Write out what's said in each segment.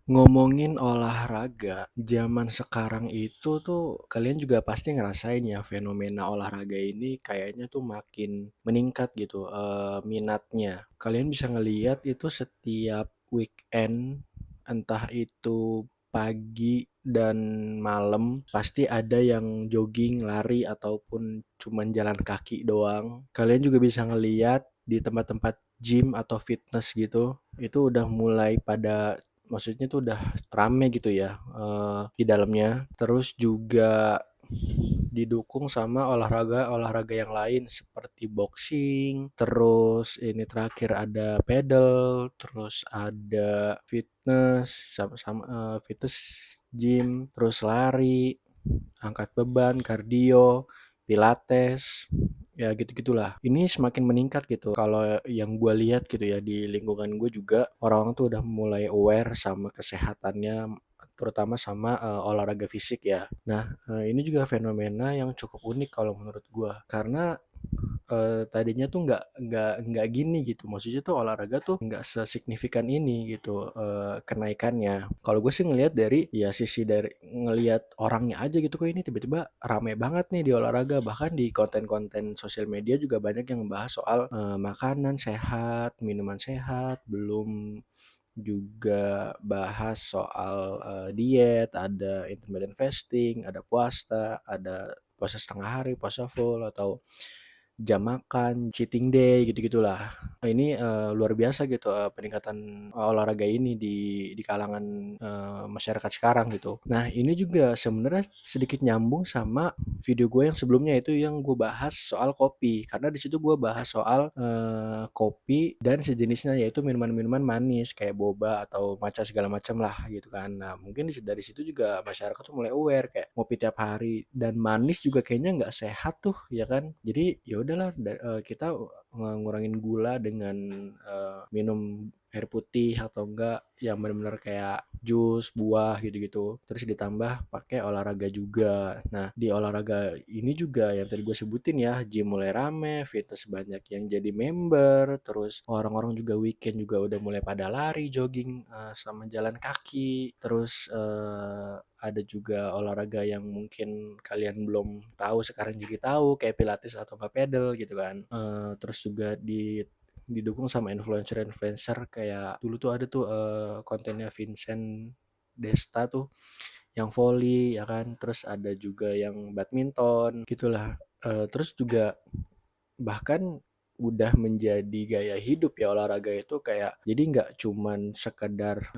Ngomongin olahraga, zaman sekarang itu tuh kalian juga pasti ngerasain ya fenomena olahraga ini kayaknya tuh makin meningkat gitu, minatnya. Kalian bisa ngelihat itu setiap weekend, entah itu pagi dan malam, pasti ada yang jogging, lari, ataupun cuman jalan kaki doang. Kalian juga bisa ngelihat di tempat-tempat gym atau fitness gitu, itu udah mulai pada maksudnya tuh udah rame gitu ya, di dalamnya. Terus juga didukung sama olahraga-olahraga yang lain seperti boxing, terus ini terakhir ada padel, terus ada fitness sama-sama fitness gym, terus lari, angkat beban, kardio, pilates, ya gitu-gitulah. Ini semakin meningkat gitu. Kalau yang gue lihat gitu ya di lingkungan gue juga orang-orang tuh udah mulai aware sama kesehatannya, terutama sama olahraga fisik ya. Nah, ini juga fenomena yang cukup unik kalau menurut gue, karena tadinya tuh nggak gini gitu, maksudnya tuh olahraga tuh nggak sesignifikan ini gitu, kenaikannya. Kalau gue sih ngelihat dari ya sisi dari ngelihat orangnya aja gitu, kok ini tiba-tiba rame banget nih di olahraga, bahkan di konten-konten sosial media juga banyak yang membahas soal makanan sehat, minuman sehat, belum juga bahas soal diet, ada intermittent fasting, ada puasa, ada puasa setengah hari, puasa full, atau jam makan, cheating day, gitu-gitulah. Nah, ini luar biasa gitu peningkatan olahraga ini di kalangan masyarakat sekarang gitu. Nah, ini juga sebenarnya sedikit nyambung sama video gue yang sebelumnya, itu yang gue bahas soal kopi. Karena di situ gue bahas soal kopi dan sejenisnya, yaitu minuman-minuman manis kayak boba atau matcha segala macam lah gitu kan. Nah, mungkin dari situ juga masyarakat tuh mulai aware kayak ngopi tiap hari dan manis juga kayaknya nggak sehat tuh ya kan. Jadi ya udahlah kita ngurangin gula dengan minum air putih atau enggak yang benar-benar kayak jus, buah gitu-gitu. Terus ditambah pakai olahraga juga. Nah, di olahraga ini juga yang tadi gue sebutin ya, gym mulai rame, fitness banyak yang jadi member, terus orang-orang juga weekend juga udah mulai pada lari, jogging, sama jalan kaki. Terus ada juga olahraga yang mungkin kalian belum tahu sekarang jadi tahu, kayak pilates atau nggak pedal gitu kan. Terus juga didukung sama influencer-influencer kayak dulu tuh ada tuh kontennya Vincent Desta tuh yang volley ya kan, terus ada juga yang badminton gitulah. Terus juga bahkan udah menjadi gaya hidup ya olahraga itu, kayak jadi nggak cuman sekedar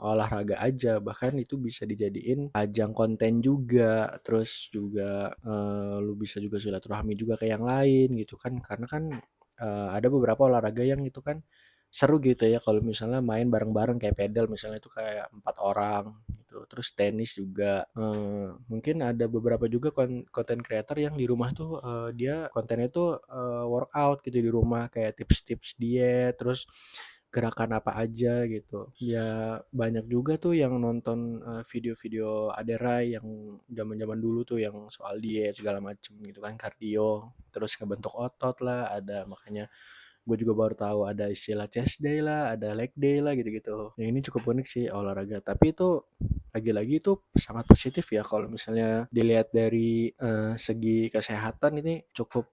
olahraga aja, bahkan itu bisa dijadiin ajang konten juga. Terus juga lu bisa juga silaturahmi juga ke yang lain gitu kan, karena kan ada beberapa olahraga yang itu kan seru gitu ya kalau misalnya main bareng-bareng, kayak pedal misalnya itu kayak 4 orang gitu. Terus tenis juga mungkin ada beberapa juga konten creator yang di rumah tuh dia kontennya tuh workout gitu di rumah, kayak tips-tips diet, terus gerakan apa aja gitu. Ya banyak juga tuh yang nonton video-video Aderai yang zaman-zaman dulu tuh yang soal diet segala macem gitu kan, kardio, terus ngebentuk otot lah ada. Makanya gue juga baru tahu ada istilah chest day lah, ada leg day lah gitu-gitu. Yang ini cukup unik sih olahraga. Tapi itu lagi-lagi itu sangat positif ya kalau misalnya dilihat dari segi kesehatan, ini cukup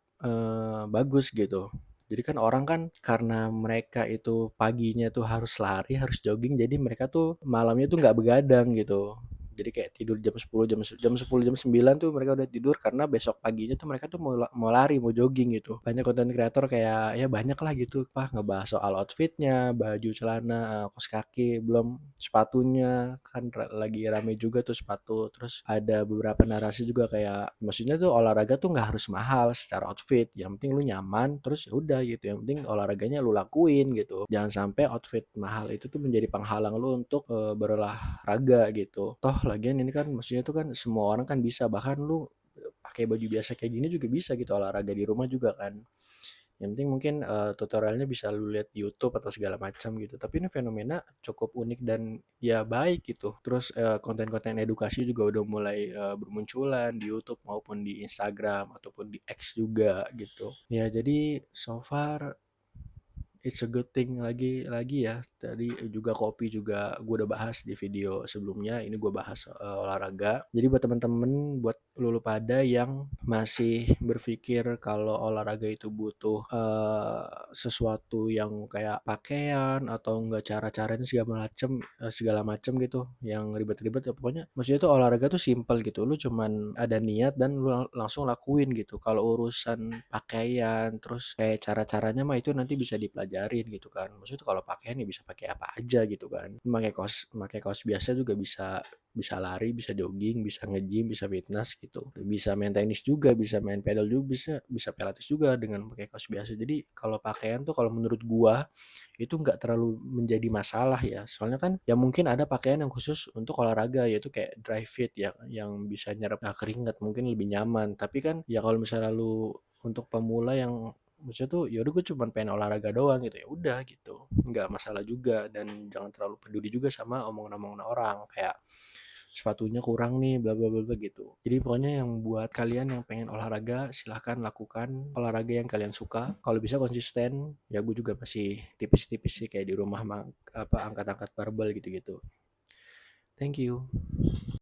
bagus gitu. Jadi kan orang kan karena mereka itu paginya tuh harus lari, harus jogging, jadi mereka tuh malamnya tuh nggak begadang gitu. Jadi kayak tidur jam 10, jam 10, jam 9 tuh mereka udah tidur karena besok paginya tuh mereka tuh mau lari, mau jogging gitu. Banyak konten kreator kayak ya banyak lah gitu, Pak, ngebahas soal outfitnya, baju, celana, kaos kaki, belum sepatunya kan lagi rame juga tuh sepatu. Terus ada beberapa narasi juga kayak maksudnya tuh olahraga tuh nggak harus mahal secara outfit, yang penting lu nyaman, terus ya udah gitu, yang penting olahraganya lu lakuin gitu. Jangan sampai outfit mahal itu tuh menjadi penghalang lu untuk berolahraga gitu. Toh lagian ini kan maksudnya tuh kan semua orang kan bisa, bahkan lu pakai baju biasa kayak gini juga bisa gitu olahraga di rumah juga kan. Yang penting mungkin tutorialnya bisa lu lihat di YouTube atau segala macam gitu. Tapi ini fenomena cukup unik dan ya baik gitu. Terus konten-konten edukasi juga udah mulai bermunculan di YouTube maupun di Instagram ataupun di X juga gitu. Ya jadi so far it's a good thing lagi ya, tadi juga kopi juga gue udah bahas di video sebelumnya, ini gue bahas, olahraga. Jadi buat temen-temen, buat lu pada yang masih berpikir kalau olahraga itu butuh, sesuatu yang kayak pakaian atau enggak cara-caranya segala macem gitu, yang ribet-ribet ya pokoknya maksudnya tuh olahraga tuh simple gitu, lu cuman ada niat dan lu langsung lakuin gitu. Kalau urusan pakaian, terus kayak cara-caranya mah itu nanti bisa dipelajarin gitu kan. Maksudnya tuh kalau pakaian ya bisa pakai apa aja gitu kan. Pakai kaos biasa juga bisa bisa lari, bisa jogging, bisa nge-gym, bisa fitness gitu. Bisa main tenis juga, bisa main pedal juga, bisa pilates juga dengan pakai kaos biasa. Jadi kalau pakaian tuh kalau menurut gua itu nggak terlalu menjadi masalah ya. Soalnya kan ya mungkin ada pakaian yang khusus untuk olahraga yaitu kayak dry fit ya yang bisa nyerap keringat mungkin lebih nyaman. Tapi kan ya kalau misalnya lu untuk pemula yang maksudnya tuh ya udah gue cuma pengen olahraga doang gitu ya udah gitu nggak masalah juga dan jangan terlalu peduli juga sama omongan-omongan orang kayak sepatunya kurang nih bla bla bla bla gitu. Jadi pokoknya yang buat kalian yang pengen olahraga silahkan lakukan olahraga yang kalian suka. Kalau bisa konsisten, ya gue juga masih tipis-tipis sih kayak di rumah apa angkat-angkat barbel gitu-gitu. Thank you.